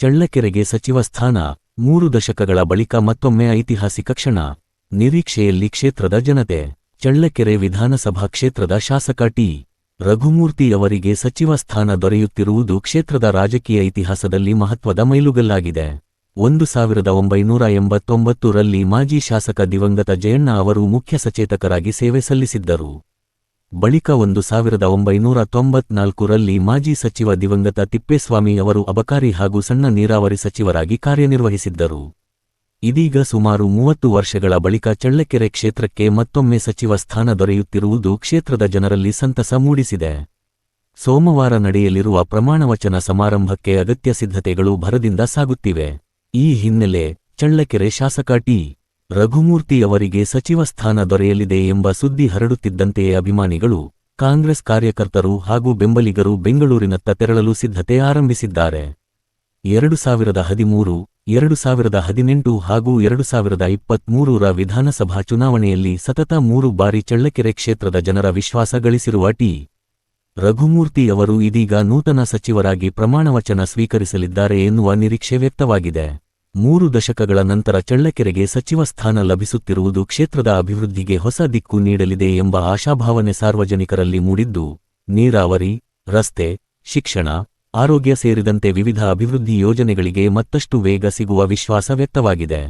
ಚಳ್ಳಕೆರೆಗೆ ಸಚಿವ ಸ್ಥಾನ 3 ದಶಕಗಳ ಬಳಿಕ ಮತ್ತೊಮ್ಮೆ ಐತಿಹಾಸಿಕ ಕ್ಷಣ. ನಿರೀಕ್ಷೆಯಲ್ಲಿ ಕ್ಷೇತ್ರದ ಜನತೆ. ಚಳ್ಳಕೆರೆ ವಿಧಾನಸಭಾ ಕ್ಷೇತ್ರದ ಶಾಸಕ ಟಿ. ರಘುಮೂರ್ತಿ ಅವರಿಗೆ ಸಚಿವ ಸ್ಥಾನ ದೊರೆಯುತ್ತಿರುವುದು ಕ್ಷೇತ್ರದ ರಾಜಕೀಯ ಇತಿಹಾಸದಲ್ಲಿ ಮಹತ್ವದ ಮೈಲುಗಲ್ಲಾಗಿದೆ. 1989 ರಲ್ಲಿ ಮಾಜಿ ಶಾಸಕ ದಿವಂಗತ ಜಯಣ್ಣ ಅವರು ಮುಖ್ಯ ಸಚೇತಕರಾಗಿ ಸೇವೆ ಸಲ್ಲಿಸಿದ್ದರು. ಬಳಿಕ 1994 ರಲ್ಲಿ ಮಾಜಿ ಸಚಿವ ದಿವಂಗತ ತಿಪ್ಪೇಸ್ವಾಮಿ ಅವರು ಅಬಕಾರಿ ಹಾಗೂ ಸಣ್ಣ ನೀರಾವರಿ ಸಚಿವರಾಗಿ ಕಾರ್ಯನಿರ್ವಹಿಸಿದ್ದರು. ಇದೀಗ ಸುಮಾರು 30 ವರ್ಷಗಳ ಬಳಿಕ ಚಳ್ಳಕೆರೆ ಕ್ಷೇತ್ರಕ್ಕೆ ಮತ್ತೊಮ್ಮೆ ಸಚಿವ ಸ್ಥಾನ ದೊರೆಯುತ್ತಿರುವುದು ಕ್ಷೇತ್ರದ ಜನರಲ್ಲಿ ಸಂತಸ ಮೂಡಿಸಿದೆ. ಸೋಮವಾರ ನಡೆಯಲಿರುವ ಪ್ರಮಾಣವಚನ ಸಮಾರಂಭಕ್ಕೆ ಅಗತ್ಯ ಸಿದ್ಧತೆಗಳು ಭರದಿಂದ ಸಾಗುತ್ತಿವೆ. ಈ ಹಿನ್ನೆಲೆ ಚಳ್ಳಕೆರೆ ಶಾಸಕ ಟಿ. ರಘುಮೂರ್ತಿ ಅವರಿಗೆ ಸಚಿವ ಸ್ಥಾನ ದೊರೆಯಲಿದೆ ಎಂಬ ಸುದ್ದಿ ಹರಡುತ್ತಿದ್ದಂತೆಯೇ ಅಭಿಮಾನಿಗಳು, ಕಾಂಗ್ರೆಸ್ ಕಾರ್ಯಕರ್ತರು ಹಾಗೂ ಬೆಂಬಲಿಗರು ಬೆಂಗಳೂರಿನತ್ತ ತೆರಳಲು ಸಿದ್ಧತೆ ಆರಂಭಿಸಿದ್ದಾರೆ. 2013, 2018 ಹಾಗೂ 2023ರ ವಿಧಾನಸಭಾ ಚುನಾವಣೆಯಲ್ಲಿ ಸತತ 3 ಬಾರಿ ಚಳ್ಳಕೆರೆ ಕ್ಷೇತ್ರದ ಜನರ ವಿಶ್ವಾಸ ಗಳಿಸಿರುವ ಟಿ. ರಘುಮೂರ್ತಿ ಅವರು ಇದೀಗ ನೂತನ ಸಚಿವರಾಗಿ ಪ್ರಮಾಣವಚನ ಸ್ವೀಕರಿಸಲಿದ್ದಾರೆ ಎನ್ನುವ ನಿರೀಕ್ಷೆ ವ್ಯಕ್ತವಾಗಿದೆ. 3 ದಶಕಗಳ ನಂತರ ಚಳ್ಳಕೆರೆಗೆ ಸಚಿವ ಸ್ಥಾನ ಲಭಿಸುತ್ತಿರುವುದು ಕ್ಷೇತ್ರದ ಅಭಿವೃದ್ಧಿಗೆ ಹೊಸ ದಿಕ್ಕು ನೀಡಲಿದೆ ಎಂಬ ಆಶಾಭಾವನೆ ಸಾರ್ವಜನಿಕರಲ್ಲಿ ಮೂಡಿದ್ದು, ನೀರಾವರಿ, ರಸ್ತೆ, ಶಿಕ್ಷಣ, ಆರೋಗ್ಯ ಸೇರಿದಂತೆ ವಿವಿಧ ಅಭಿವೃದ್ಧಿ ಯೋಜನೆಗಳಿಗೆ ಮತ್ತಷ್ಟು ವೇಗ ಸಿಗುವ ವಿಶ್ವಾಸ ವ್ಯಕ್ತವಾಗಿದೆ.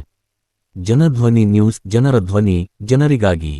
ಜನಧ್ವನಿ ನ್ಯೂಸ್, ಜನರ ಧ್ವನಿ, ಜನರಿಗಾಗಿ.